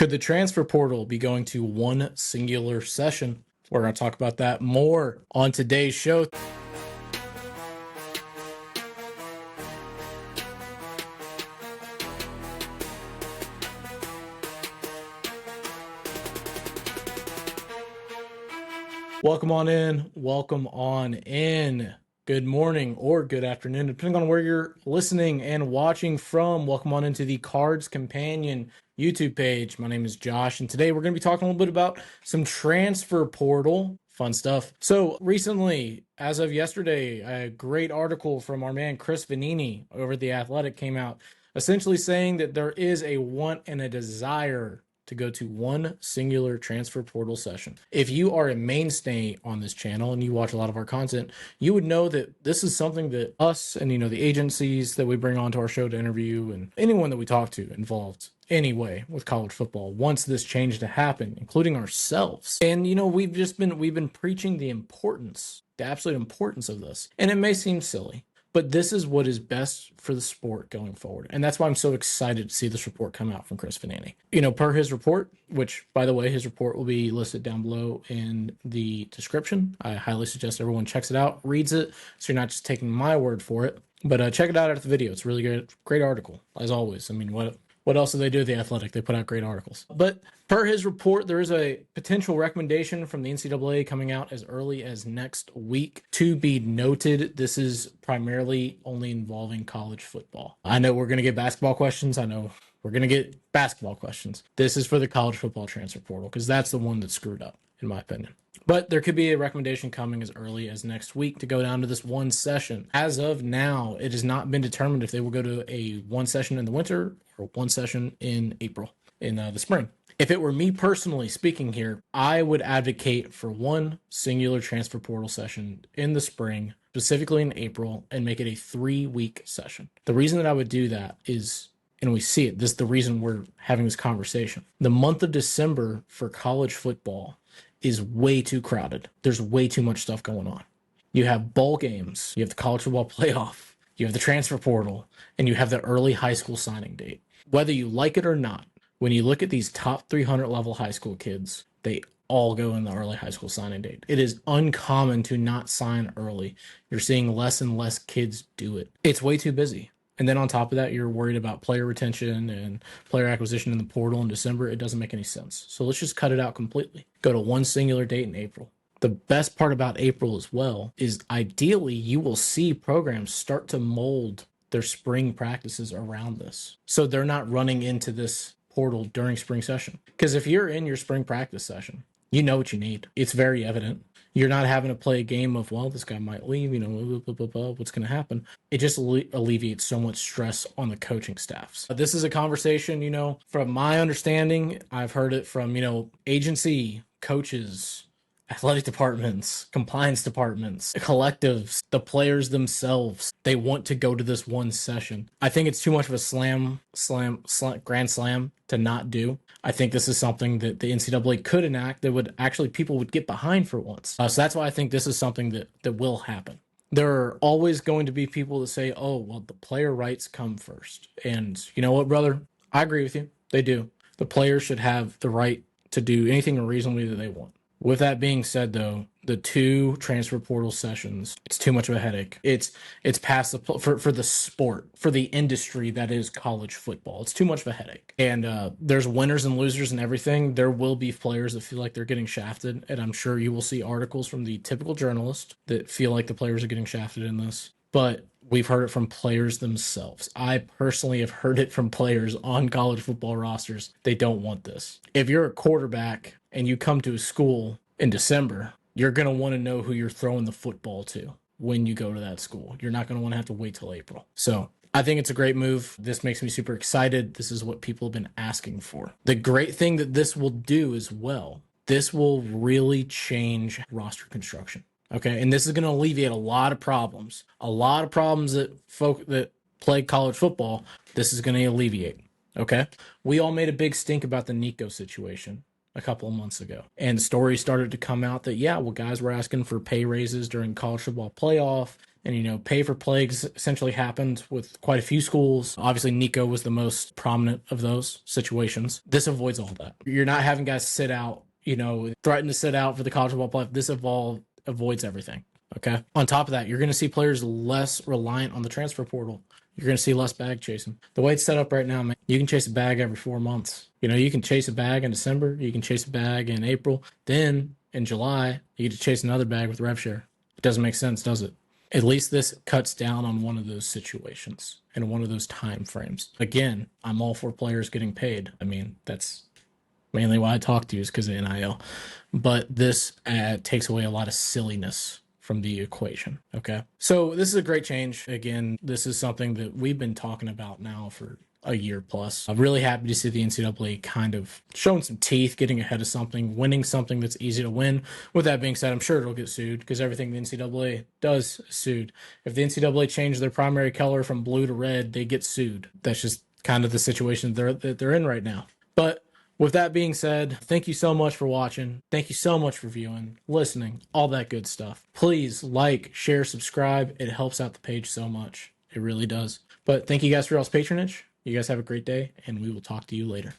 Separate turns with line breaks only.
Could the transfer portal be going to one singular session? We're going to talk about that more on today's show. Welcome on in. Welcome on in. Good morning or good afternoon, depending on where you're listening and watching from. Welcome on into the Cards Companion YouTube page. My name is Josh, and today we're going to be talking a little bit about some transfer portal fun stuff. So recently, as of yesterday, a great article from our man Chris Vanini over at The Athletic came out, essentially saying that there is a want and a desire to go to one singular transfer portal session. If you are a mainstay on this channel and you watch a lot of our content, you would know that this is something that us and, the agencies that we bring onto our show to interview and anyone that we talk to involved anyway with college football wants this change to happen, including ourselves. And, we've been preaching the absolute importance of this. And it may seem silly, but this is what is best for the sport going forward. And that's why I'm so excited to see this report come out from Chris Vanini. Per his report, which, by the way, his report will be listed down below in the description. I highly suggest everyone checks it out, reads it, so you're not just taking my word for it. But check it out at the video. It's really good. Great article, as always. What else do they do at The Athletic? They put out great articles. But per his report, there is a potential recommendation from the NCAA coming out as early as next week. To be noted, this is primarily only involving college football. I know we're going to get basketball questions. This is for the college football transfer portal because that's the one that's screwed up, in my opinion. But there could be a recommendation coming as early as next week to go down to this one session. As of now, it has not been determined if they will go to a one session in the winter or one session in April, in the spring. If it were me personally speaking here, I would advocate for one singular transfer portal session in the spring, specifically in April, and make it a 3-week session. The reason that I would do that is, and we see it, this is the reason we're having this conversation. The month of December for college football is way too crowded. There's way too much stuff going on. You have bowl games, you have the college football playoff, you have the transfer portal, and you have the early high school signing date. Whether you like it or not, when you look at these top 300 level high school kids, they all go in the early high school signing date. It is uncommon to not sign early. You're seeing less and less kids do it. It's way too busy. And then on top of that, you're worried about player retention and player acquisition in the portal in December. It doesn't make any sense. So let's just cut it out completely. Go to one singular date in April. The best part about April as well is ideally you will see programs start to mold their spring practices around this. So they're not running into this portal during spring session. Because if you're in your spring practice session, you know what you need. It's very evident. You're not having to play a game of, well, this guy might leave, what's going to happen. It just alleviates so much stress on the coaching staffs. This is a conversation, from my understanding, I've heard it from, agency, coaches, athletic departments, compliance departments, collectives, the players themselves. They want to go to this one session. I think it's too much of a grand slam to not do. I think this is something that the NCAA could enact that would actually people would get behind for once. So that's why I think this is something that will happen. There are always going to be people that say, oh, well, the player rights come first. And you know what, brother? I agree with you. They do. The players should have the right to do anything reasonably that they want. With that being said, though, the 2 transfer portal sessions, it's too much of a headache. It's past for the sport, for the industry that is college football. It's too much of a headache. And there's winners and losers and everything. There will be players that feel like they're getting shafted. And I'm sure you will see articles from the typical journalist that feel like the players are getting shafted in this. But we've heard it from players themselves. I personally have heard it from players on college football rosters. They don't want this. If you're a quarterback and you come to a school in December, you're going to want to know who you're throwing the football to when you go to that school. You're not going to want to have to wait till April. So I think it's a great move. This makes me super excited. This is what people have been asking for. The great thing that this will do as well, this will really change roster construction. Okay, and this is going to alleviate a lot of problems. A lot of problems that folk that play college football, this is going to alleviate. Okay, we all made a big stink about the Nico situation a couple of months ago, and stories started to come out that guys were asking for pay raises during college football playoff. And, pay for plays essentially happened with quite a few schools. Obviously, Nico was the most prominent of those situations. This avoids all that. You're not having guys sit out, threaten to sit out for the college football playoff. This avoids everything. Okay. On top of that, you're going to see players less reliant on the transfer portal. You're going to see less bag chasing. The way it's set up right now, man, you can chase a bag every 4 months. You can chase a bag in December. You can chase a bag in April. Then in July, you get to chase another bag with rev share. It doesn't make sense, does it? At least this cuts down on one of those situations and one of those time frames. Again, I'm all for players getting paid. I mean, that's mainly why I talk to you, is because of NIL. But this takes away a lot of silliness from the equation. Okay. So this is a great change. Again, this is something that we've been talking about now for a year plus. I'm really happy to see the NCAA kind of showing some teeth, getting ahead of something, winning something that's easy to win. With that being said, I'm sure it'll get sued, because everything the NCAA does is sued. If the NCAA changed their primary color from blue to red, they get sued. That's just kind of the situation that they're in right now. But with that being said, thank you so much for watching. Thank you so much for viewing, listening, all that good stuff. Please like, share, subscribe. It helps out the page so much. It really does. But thank you guys for y'all's patronage. You guys have a great day, and we will talk to you later.